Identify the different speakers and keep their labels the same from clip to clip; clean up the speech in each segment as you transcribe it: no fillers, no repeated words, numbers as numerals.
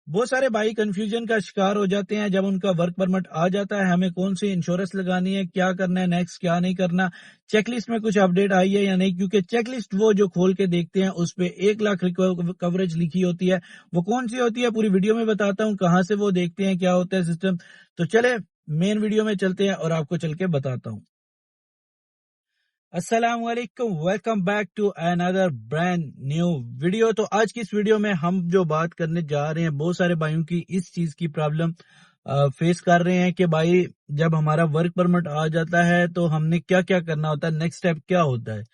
Speaker 1: बहुत सारे भाई कंफ्यूजन का शिकार हो जाते हैं जब उनका वर्क परमिट आ जाता है। हमें कौन सी इंश्योरेंस लगानी है, क्या करना है नेक्स्ट, क्या नहीं करना, चेकलिस्ट में कुछ अपडेट आई है या नहीं, क्योंकि चेकलिस्ट वो जो खोल के देखते हैं उस पे 1 लाख कवरेज लिखी होती है। वो कौन सी होती है पूरी वीडियो में बताता हूँ, कहाँ से वो देखते हैं, क्या होता है सिस्टम। तो चले मेन वीडियो में चलते हैं और आपको चल के बताता हूँ। अस्सलाम वालेकुम, welcome back to another brand new video. तो आज की इस वीडियो में हम जो बात करने जा रहे हैं, बहुत सारे भाइयों की इस चीज की प्रॉब्लम फेस कर रहे हैं कि भाई जब हमारा वर्क परमिट आ जाता है तो हमने क्या क्या करना होता है, नेक्स्ट स्टेप क्या होता है।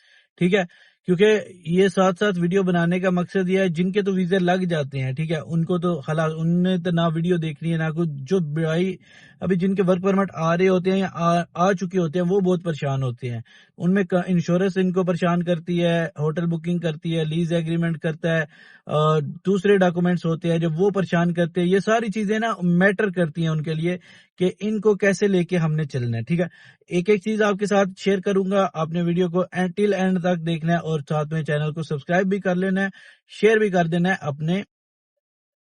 Speaker 1: ठीक है, क्योंकि ये साथ साथ वीडियो बनाने का मकसद ये है, जिनके तो वीजे लग जाते हैं, ठीक है, उनको तो हालात उनने तो ना वीडियो देखनी है ना कुछ। जो भाई अभी जिनके वर्क परमिट आ रहे होते हैं या आ चुके होते हैं वो बहुत परेशान होते हैं। उनमें इंश्योरेंस इनको परेशान करती है, होटल बुकिंग करती है, लीज एग्रीमेंट करता है, दूसरे डॉक्यूमेंट्स होते हैं जो वो परेशान करते हैं। ये सारी चीजें ना मैटर करती हैं उनके लिए कि इनको कैसे लेके हमने चलना है। ठीक है, एक एक चीज आपके साथ शेयर करूंगा, आपने वीडियो को टिल एंड तक देखना है और साथ में चैनल को सब्सक्राइब भी कर लेना है, शेयर भी कर देना है अपने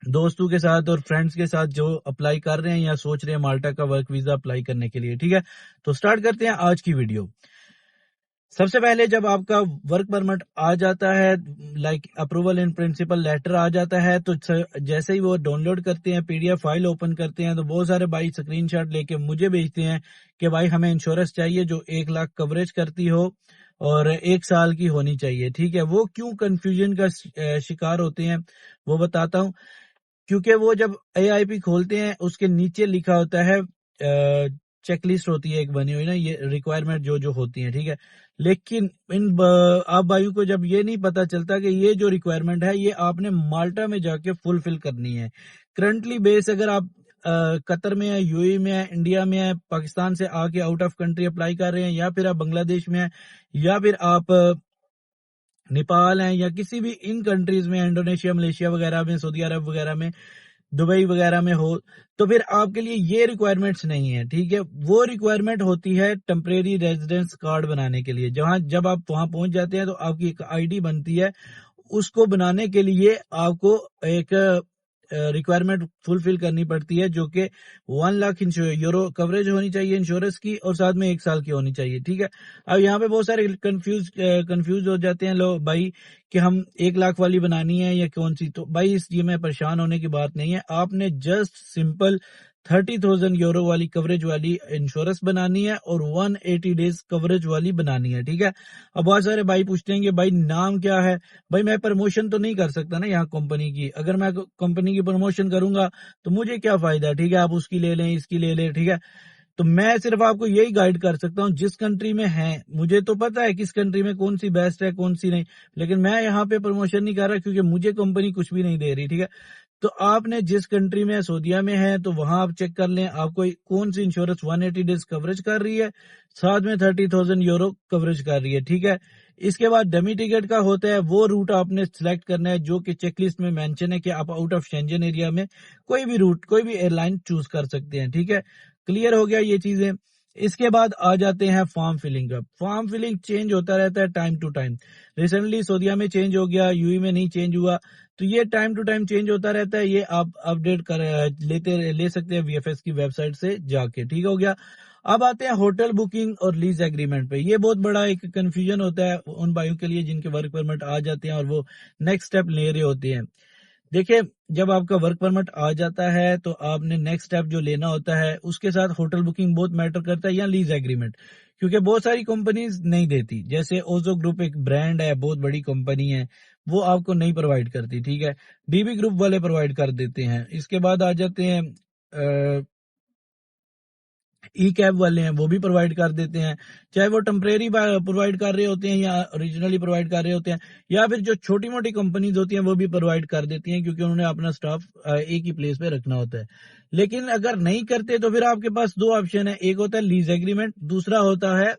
Speaker 1: दोस्तों के साथ और फ्रेंड्स के साथ जो अप्लाई कर रहे हैं या सोच रहे हैं माल्टा का वर्क वीजा अप्लाई करने के लिए। ठीक है, तो स्टार्ट करते हैं आज की वीडियो। सबसे पहले जब आपका वर्क परमिट आ जाता है, like approval in principle letter आ जाता है, तो जैसे ही वो डाउनलोड करते हैं, पीडीएफ फाइल ओपन करते हैं, तो बहुत सारे भाई स्क्रीनशॉट लेके मुझे भेजते हैं कि भाई हमें इंश्योरेंस चाहिए जो 1 लाख कवरेज करती हो और 1 साल की होनी चाहिए। ठीक है, वो क्यों कंफ्यूजन का शिकार होते हैं वो बताता हूँ। क्योंकि वो जब एआईपी खोलते हैं उसके नीचे लिखा होता है, चेकलिस्ट होती है एक बनी हुई ना, ये रिक्वायरमेंट जो जो होती है। ठीक है, लेकिन आप भाइयों को जब ये नहीं पता चलता कि ये जो रिक्वायरमेंट है ये आपने माल्टा में जाके फुलफिल करनी है। करंटली बेस अगर आप कतर में है, यूएई में है, इंडिया में है, पाकिस्तान से आके आउट ऑफ कंट्री अप्लाई कर रहे हैं, या फिर आप बांग्लादेश में है, या फिर आप नेपाल हैं, या किसी भी इन कंट्रीज में, इंडोनेशिया, मलेशिया वगैरह में, सऊदी अरब वगैरह में, दुबई वगैरह में हो, तो फिर आपके लिए ये रिक्वायरमेंट्स नहीं है। ठीक है, वो रिक्वायरमेंट होती है टेम्परेरी रेजिडेंस कार्ड बनाने के लिए। जहां जब आप वहां पहुंच जाते हैं तो आपकी एक आईडी बनती है, उसको बनाने के लिए आपको एक रिक्वायरमेंट फुलफिल करनी पड़ती है, जो कि 1 लाख यूरो कवरेज होनी चाहिए इंश्योरेंस की और साथ में 1 साल की होनी चाहिए। ठीक है, अब यहाँ पे बहुत सारे कंफ्यूज हो जाते हैं लोग भाई कि हम 1 लाख वाली बनानी है या कौन सी। तो भाई इस ये में परेशान होने की बात नहीं है, आपने जस्ट सिंपल 30,000 यूरो वाली कवरेज वाली इंश्योरेंस बनानी है और 180 डेज कवरेज वाली बनानी है। ठीक है, अब बहुत सारे भाई पूछते हैं कि भाई नाम क्या है। भाई मैं प्रमोशन तो नहीं कर सकता ना यहाँ कंपनी की, अगर मैं कंपनी की प्रमोशन करूंगा तो मुझे क्या फायदा। ठीक है, आप उसकी ले लें, इसकी ले लें। ठीक है, तो मैं सिर्फ आपको यही गाइड कर सकता हूँ जिस कंट्री में है। मुझे तो पता है किस कंट्री में कौन सी बेस्ट है कौन सी नहीं, लेकिन मैं यहाँ पे प्रमोशन नहीं कर रहा क्योंकि मुझे कंपनी कुछ भी नहीं दे रही। ठीक है, तो आपने जिस कंट्री में, सऊदीया में है, तो वहां आप चेक कर लें आपको कौन सी इंश्योरेंस 180 डेज कवरेज कर रही है, साथ में 30,000 यूरो कवरेज कर रही है। ठीक है, इसके बाद डमी टिकट का होता है, वो रूट आपने सिलेक्ट करना है जो कि चेकलिस्ट में मेंशन है कि आप आउट ऑफ शेंजन एरिया में कोई भी रूट, कोई भी एयरलाइन चूज कर सकते हैं। ठीक है, क्लियर हो गया ये चीजें। इसके बाद आ जाते हैं फॉर्म फिलिंग का। फॉर्म फिलिंग चेंज होता रहता है टाइम टू टाइम। रिसेंटली सऊदीया में चेंज हो गया, यूएई में नहीं चेंज हुआ, तो ये टाइम टू टाइम चेंज होता रहता है। ये आप अपडेट कर ले सकते हैं वीएफएस की वेबसाइट से जाके। ठीक हो गया, अब आते हैं होटल बुकिंग और लीज एग्रीमेंट पे। ये बहुत बड़ा एक कंफ्यूजन होता है उन भाइयों के लिए जिनके वर्क परमिट आ जाते हैं और वो नेक्स्ट स्टेप ले रहे होते हैं। देखिए, जब आपका वर्क परमिट आ जाता है तो आपने नेक्स्ट स्टेप जो लेना होता है, उसके साथ होटल बुकिंग बहुत मैटर करता है या लीज एग्रीमेंट, क्योंकि बहुत सारी कंपनीज नहीं देती। जैसे ओजो ग्रुप एक ब्रांड है, बहुत बड़ी कंपनी है, वो आपको नहीं प्रोवाइड करती। ठीक है, डीबी ग्रुप वाले प्रोवाइड कर देते हैं। इसके बाद आ जाते हैं ई कैब वाले हैं, वो भी प्रोवाइड कर देते हैं, चाहे वो टेम्परेरी प्रोवाइड कर रहे होते हैं या ओरिजिनली प्रोवाइड कर रहे होते हैं, या फिर जो छोटी मोटी कंपनीज होती हैं वो भी प्रोवाइड कर देती हैं, क्योंकि उन्होंने अपना स्टाफ एक ही प्लेस पे रखना होता है। लेकिन अगर नहीं करते तो फिर आपके पास दो ऑप्शन है, एक होता है लीज एग्रीमेंट, दूसरा होता है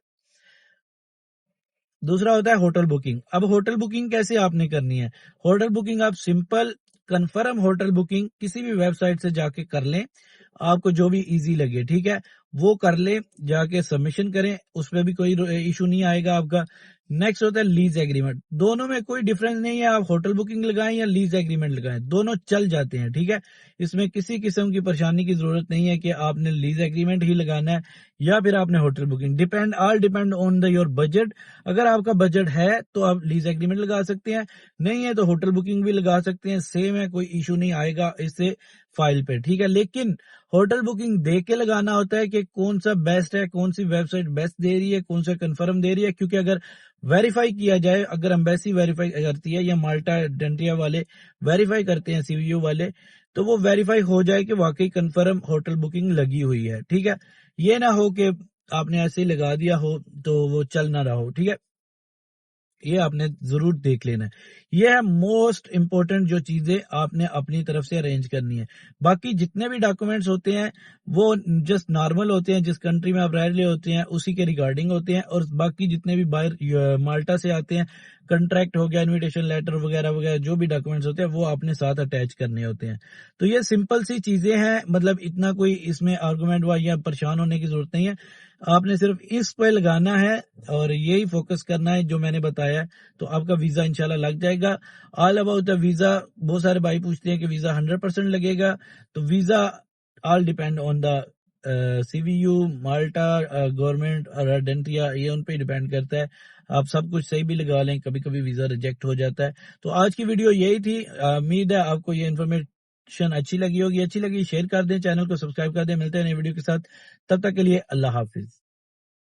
Speaker 1: होटल बुकिंग। अब होटल बुकिंग कैसे आपने करनी है? होटल बुकिंग आप सिंपल कंफर्म होटल बुकिंग किसी भी वेबसाइट से जाके कर लें, आपको जो भी इजी लगे। ठीक है, वो कर ले, जाके सबमिशन करें, उसमें भी कोई इशू नहीं आएगा आपका। नेक्स्ट होता है लीज एग्रीमेंट। दोनों में कोई डिफरेंस नहीं है, आप होटल बुकिंग लगाएं या लीज एग्रीमेंट लगाएं, दोनों चल जाते हैं, ठीक है। इसमें किसी किस्म की परेशानी की जरूरत नहीं है कि आपने लीज एग्रीमेंट ही लगाना है या फिर आपने hotel booking. Depend on the your budget. अगर आपका बजट है तो आप लीज एग्रीमेंट लगा सकते हैं, नहीं है तो होटल बुकिंग भी लगा सकते हैं, सेम है, कोई इशू नहीं आएगा इससे फाइल पे, ठीक है। लेकिन होटल बुकिंग देख के लगाना होता है कि कौन सा बेस्ट है, कौन सी वेबसाइट बेस्ट दे रही है, कौन सा कंफर्म दे रही है, क्योंकि अगर वेरीफाई किया जाए, अगर एम्बेसी वेरीफाई करती है या माल्टा डेंटिया वाले वेरीफाई करते हैं, सीवीयू वाले, तो वो वेरीफाई हो जाए कि वाकई कंफर्म होटल बुकिंग लगी हुई है, ठीक है। ये ना हो कि आपने ऐसे ही लगा दिया हो तो वो चल ना रहा हो, ठीक है। ये आपने जरूर देख लेना है। ये है मोस्ट इंपॉर्टेंट जो चीजें आपने अपनी तरफ से अरेंज करनी है। बाकी जितने भी डॉक्यूमेंट्स होते हैं वो जस्ट नॉर्मल होते हैं, जिस कंट्री में आप रह रहे होते हैं उसी के रिगार्डिंग होते हैं। और बाकी जितने भी बाहर माल्टा से आते हैं, कंट्रैक्ट हो गया, इन्विटेशन लेटर वगैरह वगैरह, जो भी डॉक्यूमेंट्स होते हैं वो आपने साथ अटैच करने होते हैं। तो ये सिंपल सी चीजें हैं, मतलब इतना कोई इसमें आर्गूमेंट या परेशान होने की जरूरत नहीं है। आपने सिर्फ इस पे लगाना है और यही फोकस करना है जो मैंने बताया है, तो आपका वीजा इंशाल्लाह लग जाएगा। ऑल अबाउट द वीजा, बहुत सारे भाई पूछते हैं कि वीजा 100% लगेगा, तो visa all depend on the CVU, Malta government और डेंटिया, ये उन पे डिपेंड करता है। आप सब कुछ सही भी लगा लें, कभी कभी वीजा रिजेक्ट हो जाता है। तो आज की वीडियो यही थी, उम्मीद है आपको ये इन्फॉर्मेशन अच्छी लगी होगी। अच्छी लगी शेयर कर दें, चैनल को सब्सक्राइब कर दें। मिलते हैं नई वीडियो के साथ, तब तक के लिए अल्लाह हाफिज।